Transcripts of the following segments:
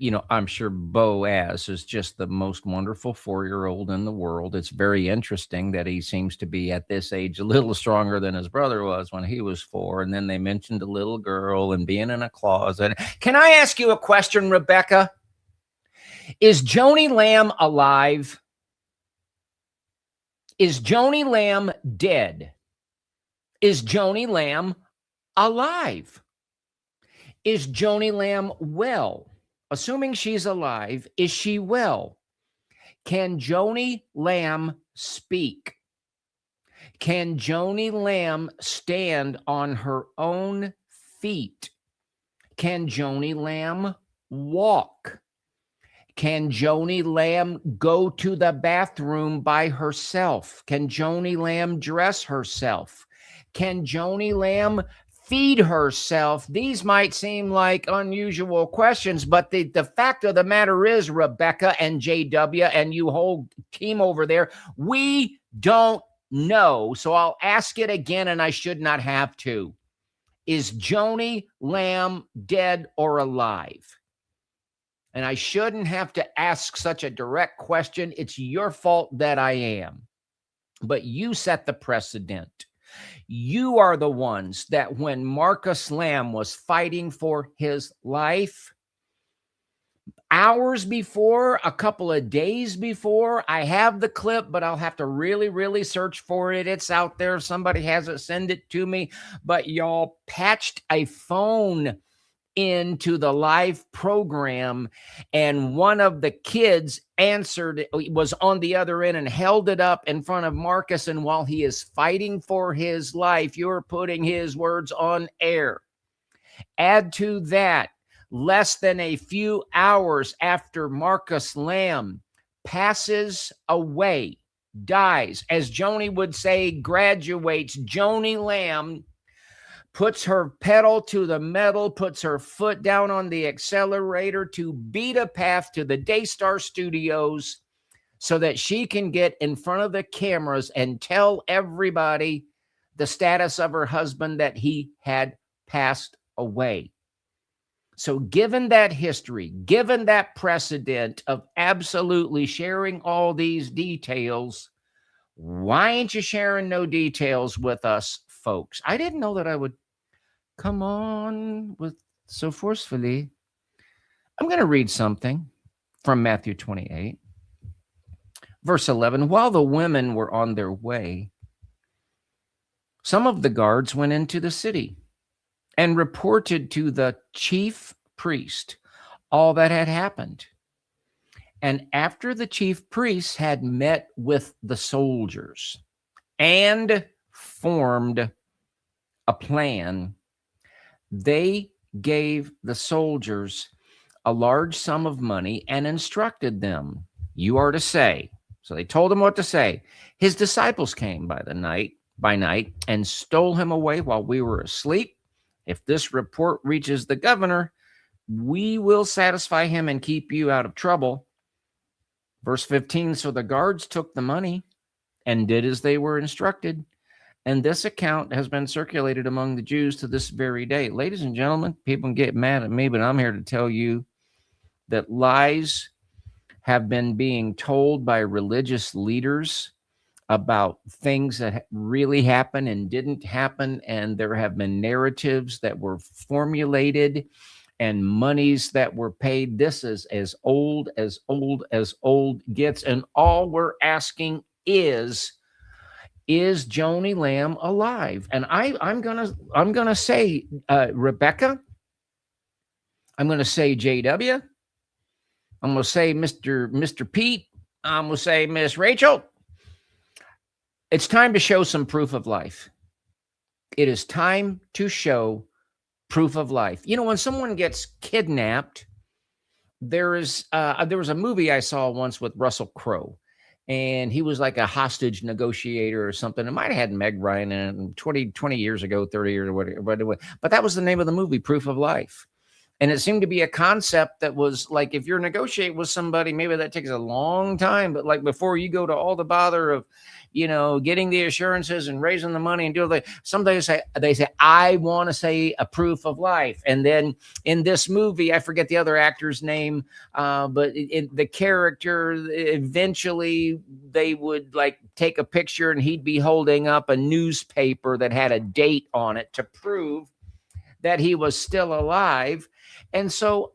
I'm sure Boaz is just the most wonderful 4-year-old in the world. It's very interesting that he seems to be at this age a little stronger than his brother was when he was 4. And then they mentioned a little girl and being in a closet. Can I ask you a question, Rebecca? Is Joni Lamb alive? Is Joni Lamb dead? Is Joni Lamb alive? Is Joni Lamb well? Assuming she's alive, is she well? Can Joni Lamb speak? Can Joni Lamb stand on her own feet? Can Joni Lamb walk? Can Joni Lamb go to the bathroom by herself? Can Joni Lamb dress herself? Can Joni Lamb feed herself? These might seem like unusual questions, but the fact of the matter is, Rebecca and JW and you whole team over there, we don't know. So I'll ask it again, and I should not have to. Is Joni Lamb dead or alive? And I shouldn't have to ask such a direct question. It's your fault that I am. But you set the precedent. You are the ones that when Marcus Lamb was fighting for his life, hours before, a couple of days before, I have the clip, but I'll have to really, really search for it. It's out there. If somebody has it, send it to me. But y'all patched a phone into the live program, and one of the kids answered, was on the other end and held it up in front of Marcus. And while he is fighting for his life, you're putting his words on air. Add to that, less than a few hours after Marcus Lamb passes away, dies, as Joni would say, graduates, Joni Lamb puts her pedal to the metal, puts her foot down on the accelerator to beat a path to the Daystar studios so that she can get in front of the cameras and tell everybody the status of her husband, that he had passed away. So given that history, given that precedent of absolutely sharing all these details, why ain't you sharing no details with us, folks? I didn't know that I would come on with so forcefully. I'm going to read something from Matthew 28, verse 11. While the women were on their way, some of the guards went into the city and reported to the chief priest all that had happened. And after the chief priests had met with the soldiers and formed a plan, they gave the soldiers a large sum of money and instructed them, you are to say. So they told him what to say. His disciples came by night and stole him away while we were asleep. If this report reaches the governor, we will satisfy him and keep you out of trouble. Verse 15, so the guards took the money and did as they were instructed. And this account has been circulated among the Jews to this very day. Ladies and gentlemen, people can get mad at me, but I'm here to tell you that lies have been being told by religious leaders about things that really happened and didn't happen. And there have been narratives that were formulated and monies that were paid. This is as old as old gets. And all we're asking is Joni Lamb alive? And I'm gonna say, Rebecca, I'm gonna say JW, I'm gonna say Mr. Pete, I'm gonna say Miss Rachel. It's time to show some proof of life. It is time to show proof of life. You know, when someone gets kidnapped, there was a movie I saw once with Russell Crowe, and he was like a hostage negotiator or something. It might have had Meg Ryan in it 20 years ago, 30 years or whatever. But that was the name of the movie, Proof of Life. And it seemed to be a concept that was like, if you're negotiating with somebody, maybe that takes a long time, but like before you go to all the bother of, getting the assurances and raising the money and doing that, sometimes they say, I want to say a proof of life. And then in this movie, I forget the other actor's name, but the character, eventually they would like take a picture and he'd be holding up a newspaper that had a date on it to prove that he was still alive. And so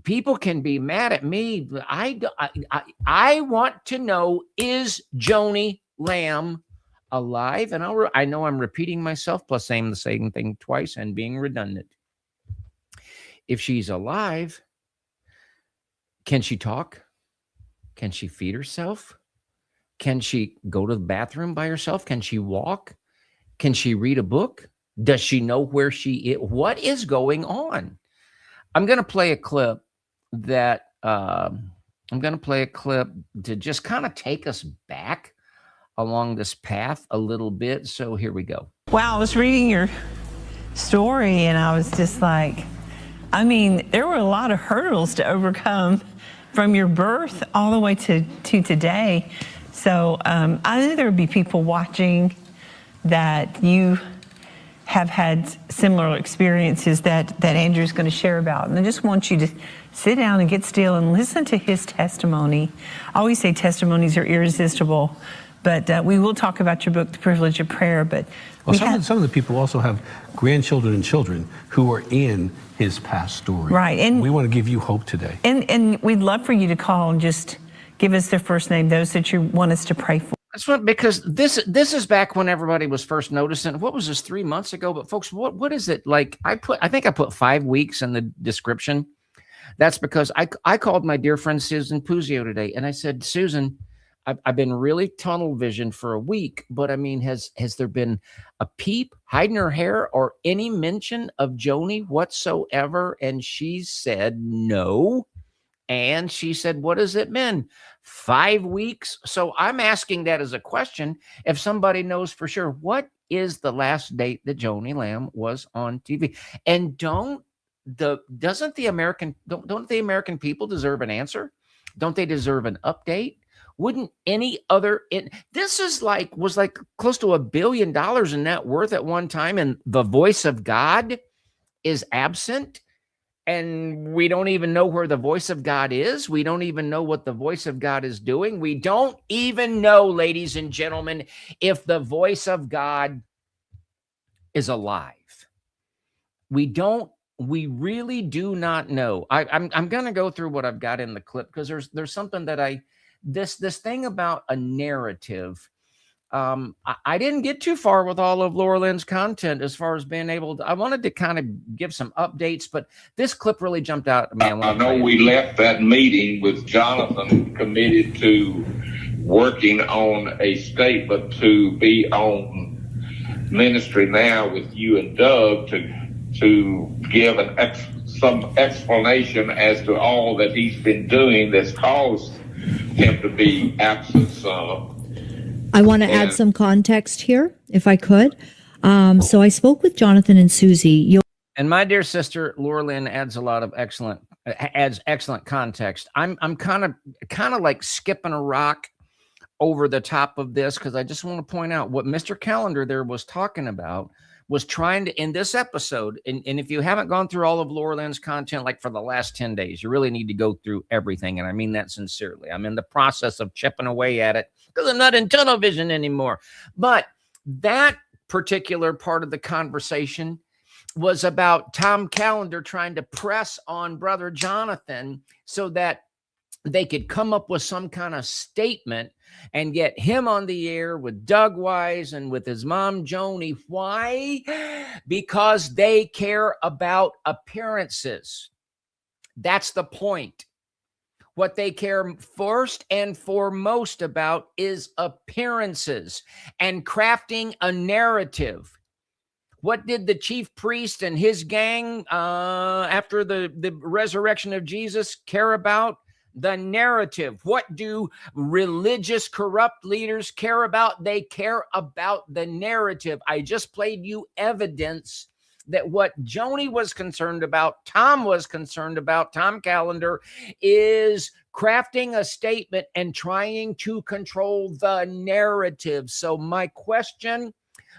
people can be mad at me, but I want to know, is Joni Lamb alive? And I know I'm repeating myself, plus saying the same thing twice and being redundant. If she's alive, can she talk? Can she feed herself? Can she go to the bathroom by herself? Can she walk? Can she read a book? Does she know where she is? What is going on? I'm going to play a clip to just kind of take us back along this path a little bit. So here we go. Wow, I was reading your story and I was just like, there were a lot of hurdles to overcome from your birth all the way to today. So I know there would be people watching that you have had similar experiences that Andrew's going to share about. And I just want you to sit down and get still and listen to his testimony. I always say testimonies are irresistible, but we will talk about your book, The Privilege of Prayer. But some of the people also have grandchildren and children who are in his past story. Right. And we want to give you hope today. And we'd love for you to call and just give us their first name, those that you want us to pray for. That's what, because this is back when everybody was first noticing. What was this, 3 months ago? But folks, what is it like? I think I put 5 weeks in the description. That's because I called my dear friend Susan Puzio today, and I said, Susan, I've been really tunnel vision for a week, but has there been a peep hiding her hair or any mention of Joni whatsoever? And she said no. And she said, what has it been? 5 weeks? So I'm asking that as a question. If somebody knows for sure, what is the last date that Joni Lamb was on TV? And don't the American people deserve an answer? Don't they deserve an update? Wouldn't any other, this was like close to $1 billion in net worth at one time, and the voice of God is absent. And we don't even know where the voice of God is. We don't even know what the voice of God is doing. We don't even know, ladies and gentlemen, if the voice of God is alive. We really do not know. I'm going to go through what I've got in the clip, because there's something that this thing about a narrative. I didn't get too far with all of Laura Lynn's content as far as being able to, I wanted to kind of give some updates, but this clip really jumped out at me. I know we left that meeting with Jonathan committed to working on a statement to be on Ministry Now with you and Doug to give some explanation as to all that he's been doing that's caused him to be absent some. I want to add some context here, if I could. So I spoke with Jonathan and Susie. And my dear sister, Laura Lynn, adds excellent context. I'm kind of like skipping a rock over the top of this, because I just want to point out what Mr. Calendar there was talking about, was trying to, in this episode, and if you haven't gone through all of Laura Lynn's content, like for the last 10 days, you really need to go through everything. And I mean that sincerely. I'm in the process of chipping away at it, because I'm not in tunnel vision anymore. But that particular part of the conversation was about Tom Callender trying to press on Brother Jonathan so that they could come up with some kind of statement and get him on the air with Doug Wise and with his mom, Joni. Why? Because they care about appearances. That's the point. What they care first and foremost about is appearances and crafting a narrative. What did the chief priest and his gang after the resurrection of Jesus care about? The narrative. What do religious corrupt leaders care about? They care about the narrative. I just played you evidence that what Joni was concerned about, Tom was concerned about, Tom Callender, is crafting a statement and trying to control the narrative. So my question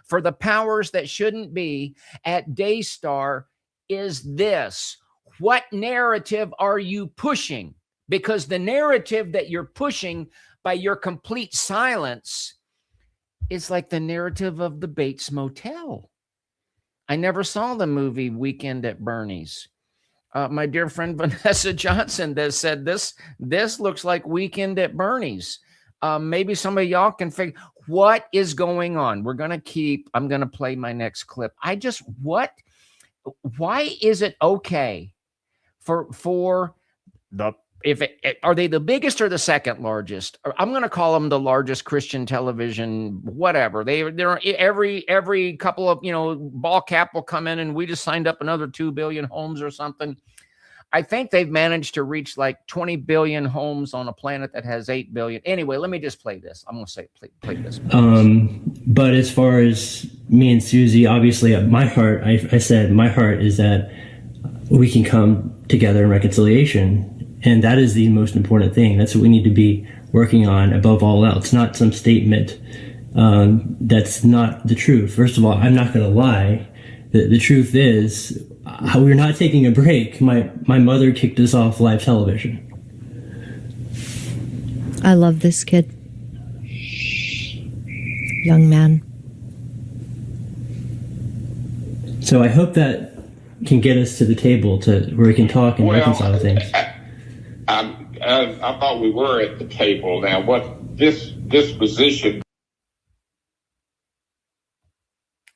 for the powers that shouldn't be at Daystar is this: what narrative are you pushing? Because the narrative that you're pushing by your complete silence is like the narrative of the Bates Motel. I never saw the movie Weekend at Bernie's. My dear friend Vanessa Johnson that said this looks like Weekend at Bernie's. Maybe some of y'all can figure what is going on. I'm going to play my next clip. Why is it okay for the, are they the biggest or the second largest? I'm going to call them the largest Christian television, whatever. They're every couple of, ball cap will come in and we just signed up another 2 billion homes or something. I think they've managed to reach like 20 billion homes on a planet that has 8 billion. Anyway, let me just play this. I'm going to say, play this. But as far as me and Susie, obviously my heart, I said my heart is that we can come together in reconciliation. And that is the most important thing. That's what we need to be working on above all else, not some statement that's not the truth. First of all, I'm not going to lie. The truth is, we're not taking a break. My mother kicked us off live television. I love this kid. Young man. So I hope that can get us to the table where we can talk and reconcile things. I thought we were at the table. Now, what this position?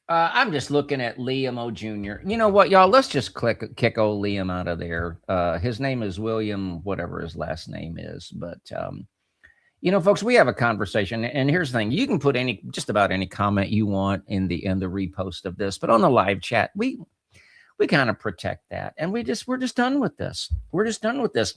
I'm just looking at Liam O. Jr. You know what, y'all? Let's just kick old Liam out of there. His name is William, whatever his last name is. But, folks, we have a conversation. And here's the thing. You can put just about any comment you want in the repost of this. But on the live chat, we kind of protect that. And we're just done with this. We're just done with this.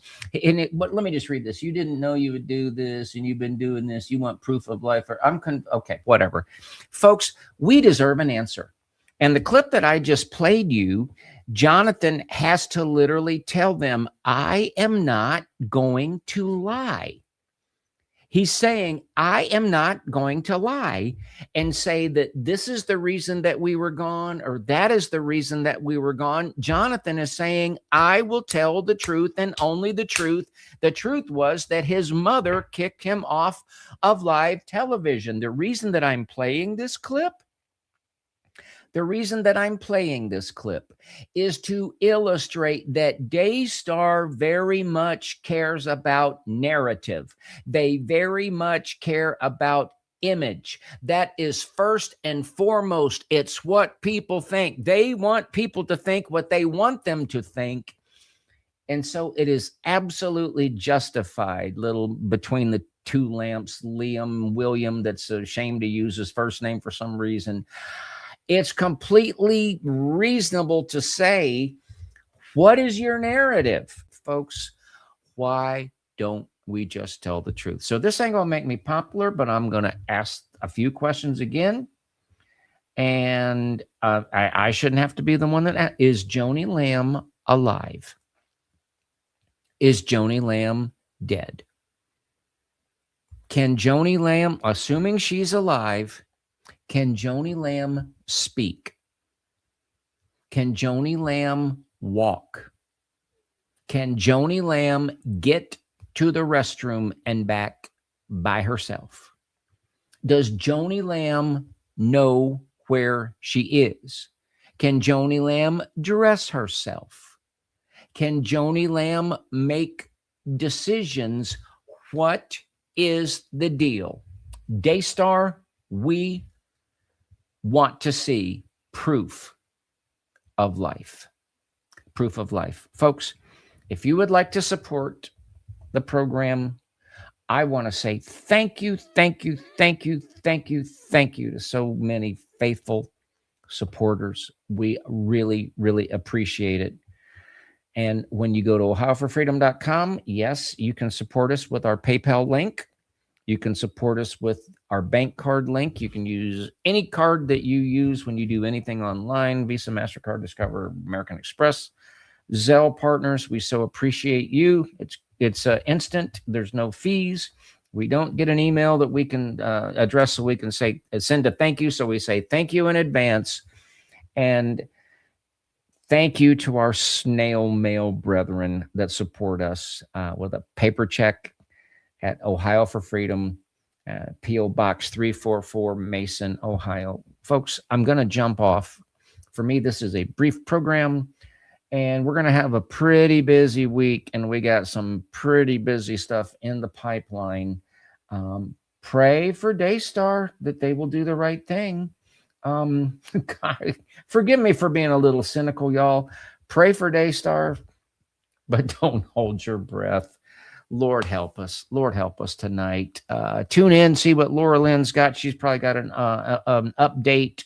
But let me just read this. You didn't know you would do this and you've been doing this. You want proof of life. Okay, whatever. Folks, we deserve an answer. And the clip that I just played you, Jonathan has to literally tell them, I am not going to lie. He's saying, I am not going to lie and say that this is the reason that we were gone or that is the reason that we were gone. Jonathan is saying, I will tell the truth and only the truth. The truth was that his mother kicked him off of live television. The reason that I'm playing this clip is to illustrate that Daystar very much cares about narrative. They very much care about image. That is first and foremost. It's what people think. They want people to think what they want them to think. And so it is absolutely justified, little between the two lamps, William, that's ashamed to use his first name for some reason. It's completely reasonable to say, what is your narrative, folks? Why don't we just tell the truth? So this ain't going to make me popular, but I'm going to ask a few questions again. And I shouldn't have to be the one that is Joni Lamb alive? Is Joni Lamb dead? Can Joni Lamb, assuming she's alive, can Joni Lamb speak? Can Joni Lamb walk? Can Joni Lamb get to the restroom and back by herself? Does Joni Lamb know where she is? Can Joni Lamb dress herself? Can Joni Lamb make decisions? What is the deal? Daystar, we want to see proof of life. Proof of life. Folks, if you would like to support the program, I want to say thank you to so many faithful supporters. We really, really appreciate it. And when you go to ohioforfreedom.com, yes, you can support us with our PayPal link. You can support us with our bank card link. You can use any card that you use when you do anything online: Visa, MasterCard, Discover, American Express, Zelle partners. We so appreciate you. It's instant. There's no fees. We don't get an email that we can address so we can say send a thank you. So we say thank you in advance. And thank you to our snail mail brethren that support us with a paper check at Ohio for Freedom, P.O. Box 344, Mason, Ohio. Folks, I'm going to jump off. For me, this is a brief program, and we're going to have a pretty busy week, and we got some pretty busy stuff in the pipeline. Pray for Daystar that they will do the right thing. God, forgive me for being a little cynical, y'all. Pray for Daystar, but don't hold your breath. Lord help us. Lord help us tonight. Tune in, see what Laura Lynn's got. She's probably got an update,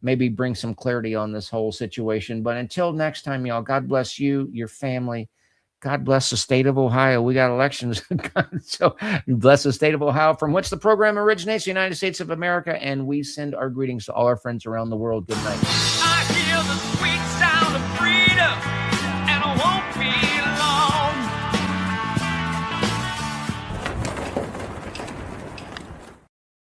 maybe bring some clarity on this whole situation. But until next time, y'all, God bless you, your family. God bless the state of Ohio. We got elections. So bless the state of Ohio, from which the program originates, the United States of America. And we send our greetings to all our friends around the world. Good night.